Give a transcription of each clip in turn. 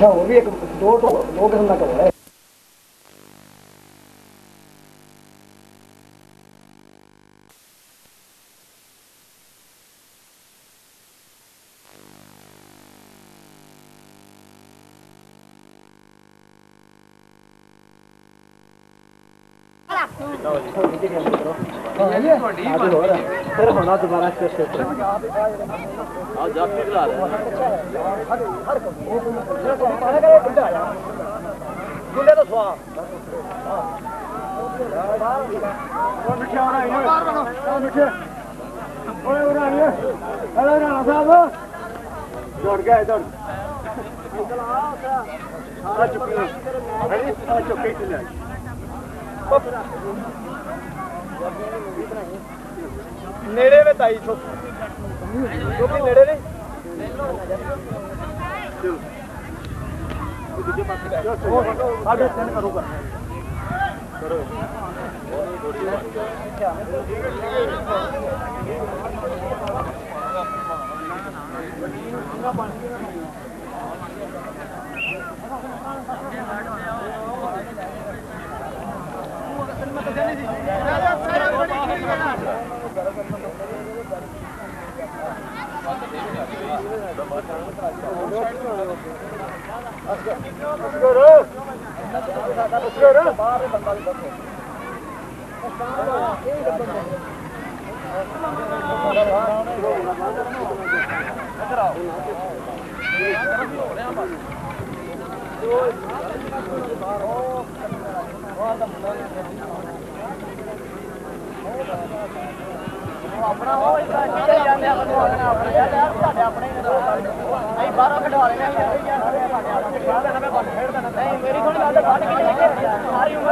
अच्छा वो भी एक दो किस्म का ढोल है। फिर होना दोबारा गुंडे तो स्वाद दौड़ गए दौड़ नेड़े में ताई छोटी नेड़े नहीं साढ़े 3 करूँगा अपना हो जाते अपने बारह कटवा लेने मेरी थोड़ी सारी उम्र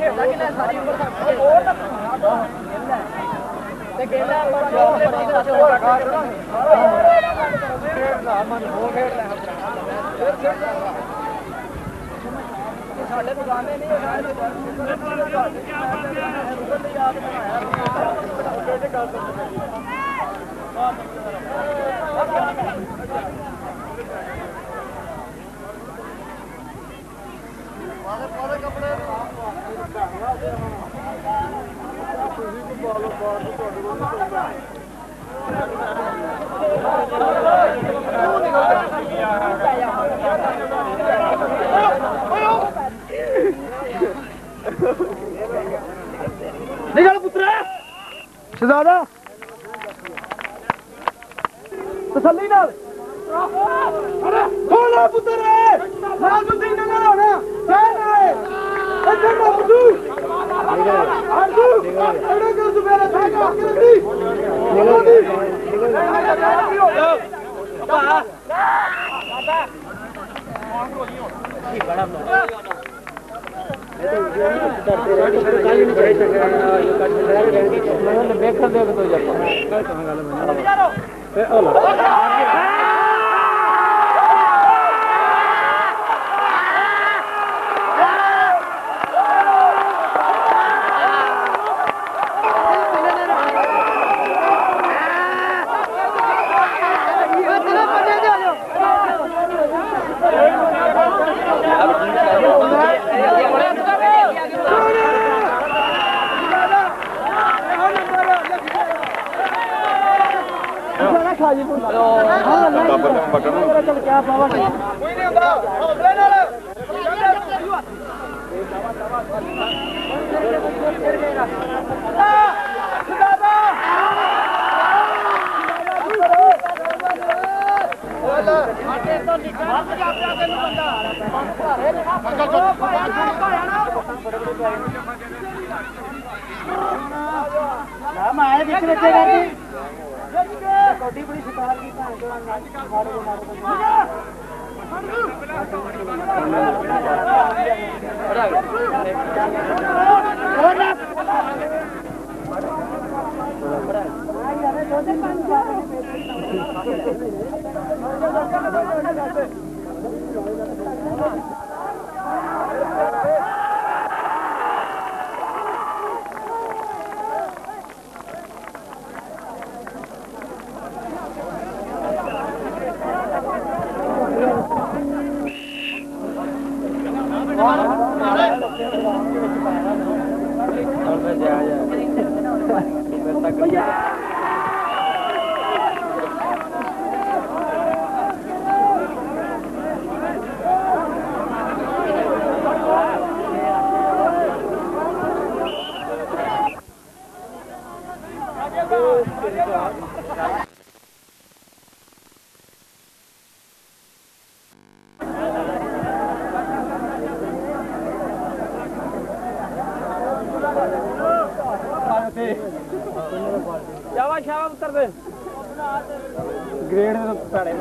खेलता कि सारी उम्र साढ़े दुकाने नहीं निकल पुत्र शहजादा तसल्ली नाल अरे बोला पुत्र ना तुसी ना होना चल आए अच्छा ना पुतू आजू एड़ा कर तू मेरा था का करती बाबा ठीक बड़ा क्या पावा कोई नहीं होता हौसले नाल कौडी बड़ी शिकार की शाबाश उतर दे ग्रेड में तो पड़े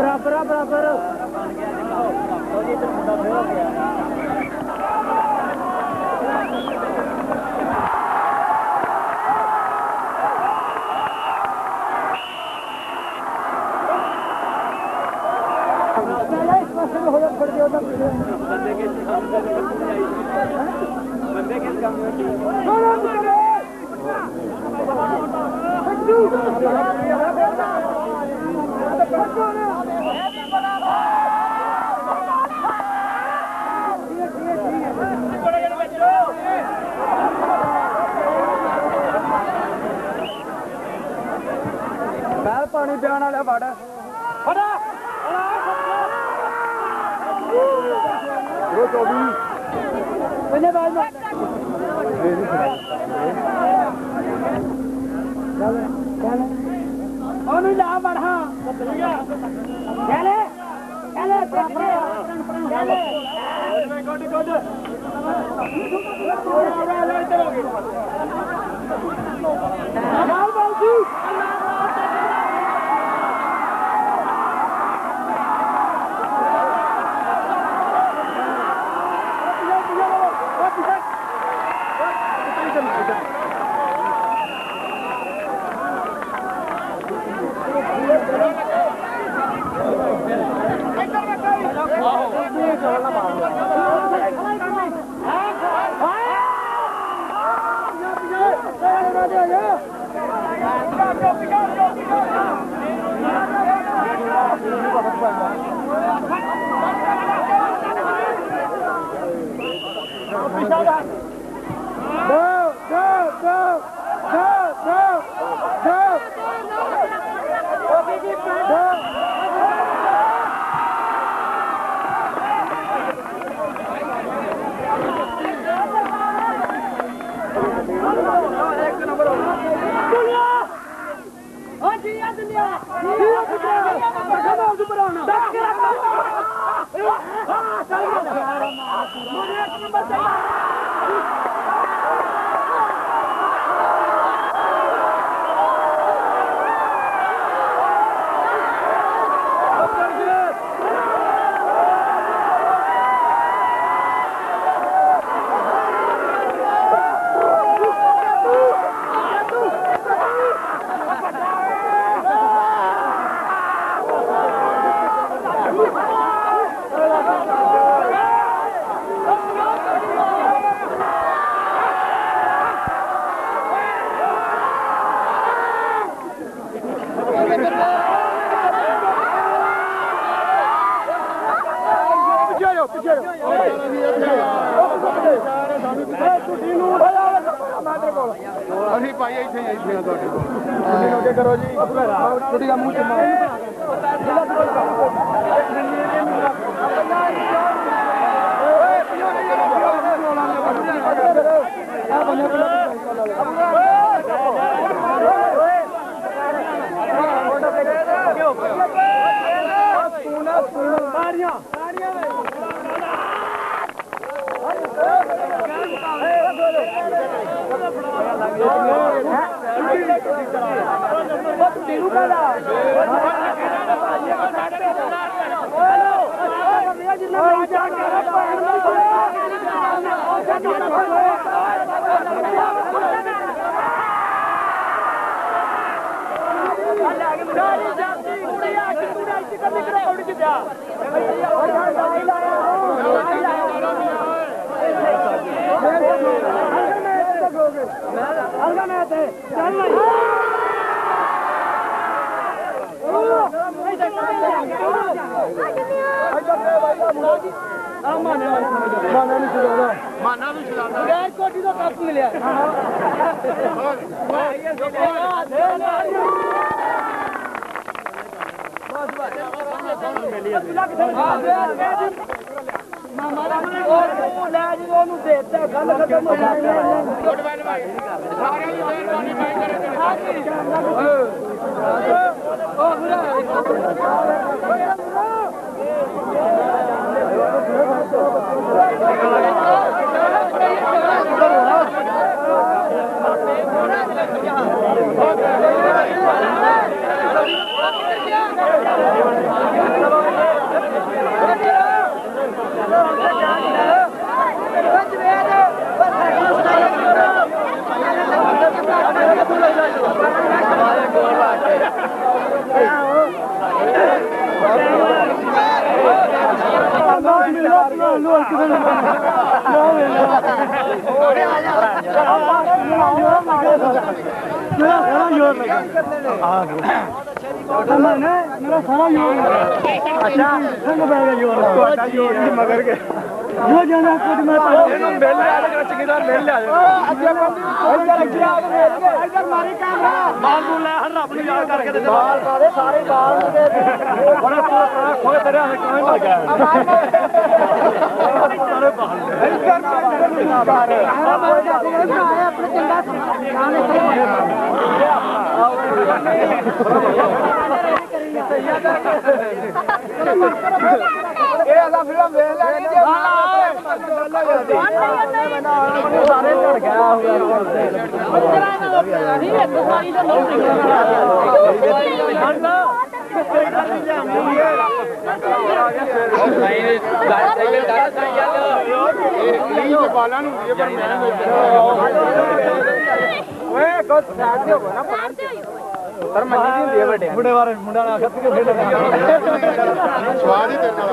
बराबर बराबर पानी पियाने वाला बड़ा मेरा सारा जोर अच्छा संग बैग जोर मगर के जो जाना कुछ मैं मिल जा चकीदार मिल जा इधर मारी कैमरा बाल तू ले हर रब याद करके दे बाल सारे सारे बाल बड़ा खोए तेरे हाथ कहां लग गया सारे बाल अपने चंगा ਇਹ ਅਗਾ ਫਿਲਮ ਵੇਖ ਲੈਣੀ ਜੇ ਸਾਰੇ ਝੜ ਗਿਆ ਹੋਇਆ ਨਹੀਂ ਇੱਕ ਸਾਰੀ ਦਾ ਨਹੀਂ ਓਏ ਕੁਝ ਸਾਥ ਦਿਓ ਨਾ ਸਰ ਮੰਨੀ ਦੀ ਹੁੰਦੀ ਹੈ ਵੱਡੇ ਮੁੰਡੇ ਵਾਲੇ ਮੁੰਡਾ ਨਾਲ ਖੱਤ ਕੇ ਖੇਡਦਾ ਸਵਾਦ ਹੀ ਤੇਰੇ ਨਾਲ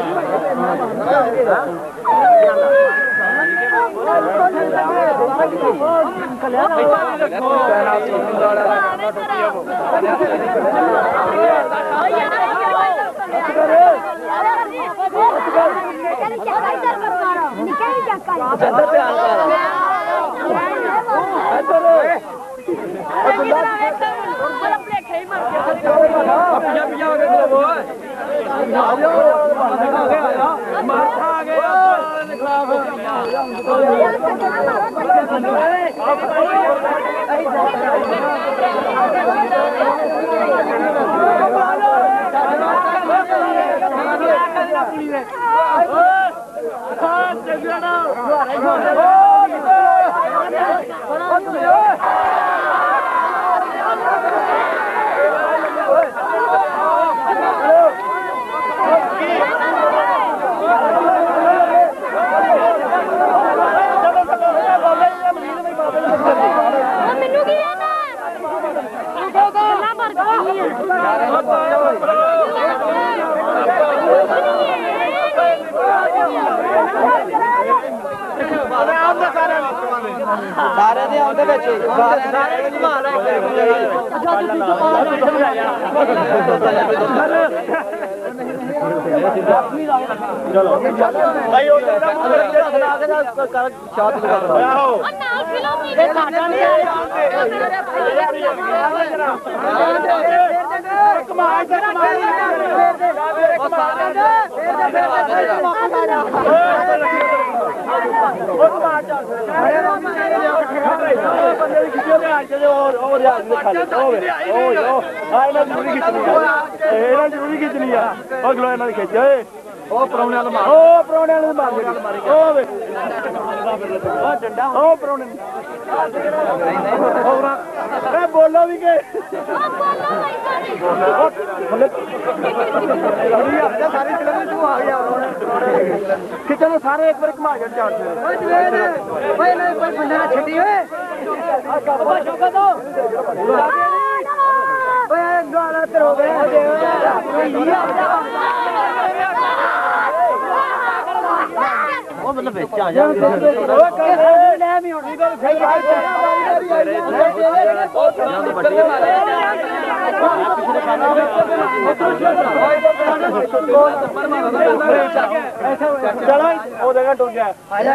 सारे दे आंदे विच सारे घुमा चलो भाई ओ बना के शॉट लगा दो आओ नाल फिल्म नहीं दे साडा नहीं कमा ओ सारे दे बंदे की खिच्चो ते आज दे और यार खाली जरूरी खिच्चनी है ओ गलो इन्हां दी खिच ओ परौणे वाल मार ओ परौणे वाल मार ओ वे ओ डंडा ओ परौणे और ए बोलो भी के सारी फिल्म में तू आ गया खिचो सारे एक बार घुमा के चार ओए नहीं कोई बंदा ना छड्डी ओए शौका दो ओए गाना तेरे हो गया ओ मतलब बेच आ जा ओए ले मी होनी गल सही है चलो वो जगह टूट गया आ जा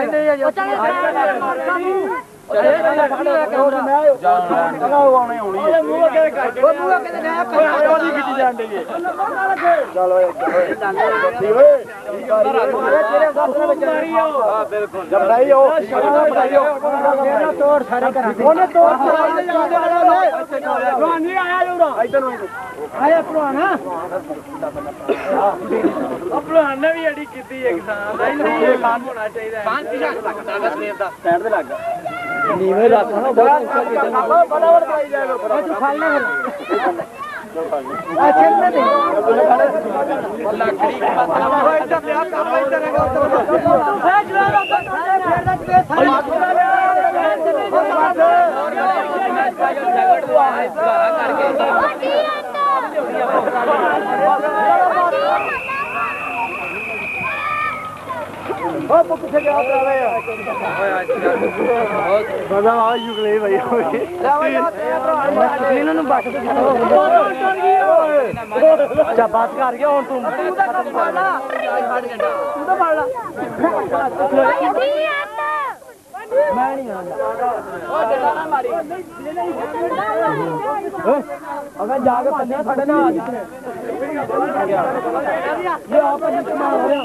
भलवान ने भी अड़ी की होना चाहिए नीवे रखना बराबर पाई जाएगा तू खालना अच्छा नहीं लकड़ी का मतलब इधर ले आप इधर है ओ वो किथे गया ड्राइवर बड़ा आ युगले भाई ले भाई इन्होंने बात अच्छा बात कर गया और तुम तू तो पढ़ ला मैं नहीं ओ डंडा ना मारी अगर जाके पन्ने फड़े ना ये आप नीचे मार रहे हो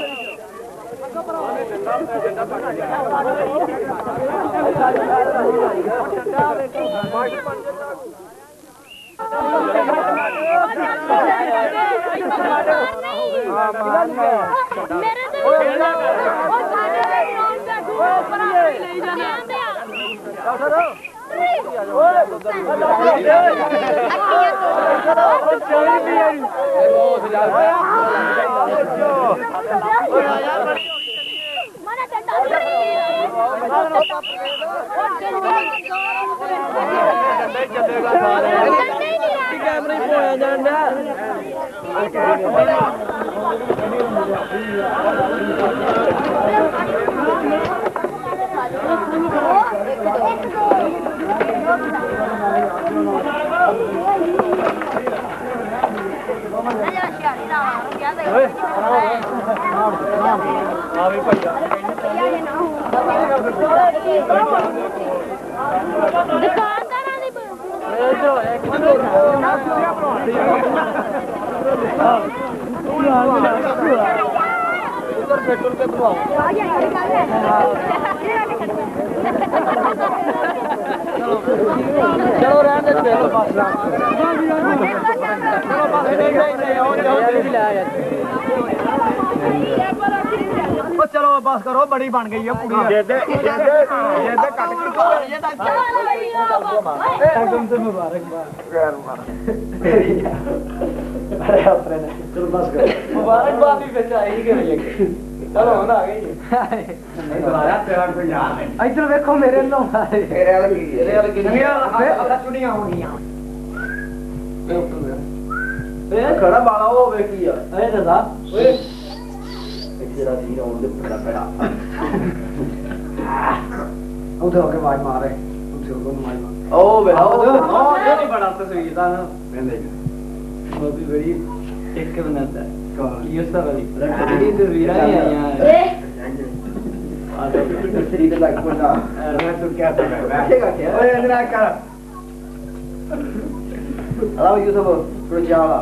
चलो रहने दे चलो बस करो बड़ी बन गई है पूरी मुबारकबाद भी चाहिए चलो आ गई इधर देखो मेरे लो चुनिया हो गई खड़ा बाला हो बेटी अरे दादा तेरा सीन और दे पड़ा पड़ा उधर होके आवाज मारे तुमसे को आवाज मार ओ बेटा ओ ये नहीं बड़ा तस्वीर था ना मैंने वो भी बड़ी एक के बनाता है ये सब वाली ये तो वीरा ही है यार तस्वीर तो लाइक पड़ा मैं तो क्या कर रहा है क्या ओए अंदर आ कर अलाव ये सब chadyala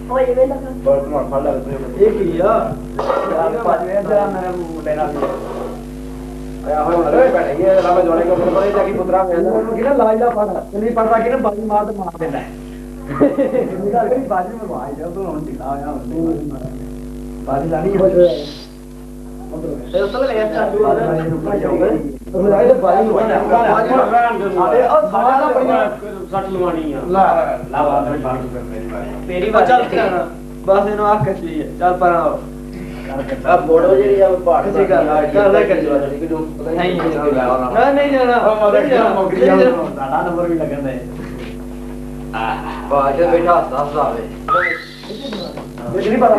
ओए ये बेटा बहुत मार फल लगा तो एक ही है यार पांच में जरा मेरा मुंडे ना आया हो अरे बेटा ये रामा जोड़े को बोले जाके पुत्रा में किना लाइला पड़ा चली पड़ता कि ना बाजी मार देना है निकाल के बाजी में भाई जब तो हम दिखा आया बाजी लानी हो जो तो चल ले यार तो जाए बाजी हो अरे और खाना बढ़िया सट लवानी है ला बात में बात कर मेरी बात तेरी बात चल बस इनो आंख कसी है चल पर आओ अब बोड़ो जे या पाठ से कर ले कर जो कि जो नहीं नहीं जाना साडा नंबर भी लगन है बाजे बैठा साफ आवे मुझे नहीं पता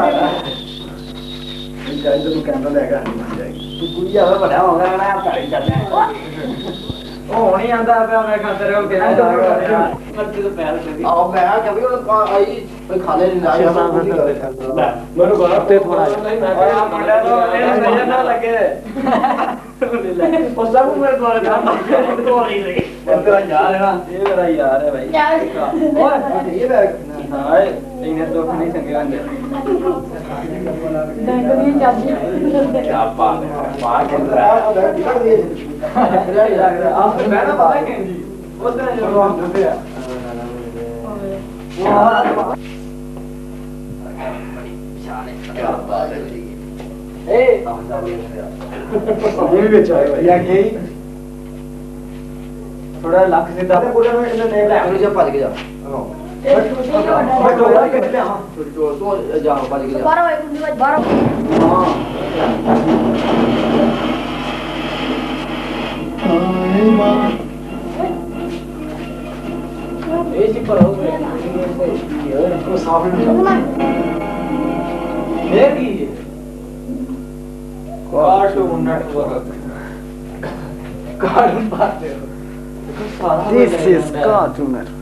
जाए तो कैमरा लेगा तू गुड़िया में बड़ा होगा ना आप गाड़ी चलना है ओ नहीं आंदा पे मैं खाते रहो के मर्जी तो पैर कर दी आओ मैं कभी आई कोई खा ले नहीं आया मेरे को ते थोड़ा आप मंडा तो नजर ना लगे और सब मेरे को काम तो नहीं रही तेरा यार है ना ये मेरा यार है भाई ओए ये बैग हां इन्हें तो नहीं संगेगा अंदर बैंक में चाबी क्या बात है बाहर के अंदर आप मैं ना पता है जी उस दिन जो हम थे क्या बात है ए ये भी बेचा है या यही थोड़ा लाख से दादा बोले ना इन्हें नहीं लाया मुझे पाल के जा मैं तो वाला के ले हां तो जाओ पाल के जा 12 है कुंडी 12 हां ये सी पर हो गए ये को साफ नहीं ये की Cartoon Network. Cartoon Network. This is Cartoon Network.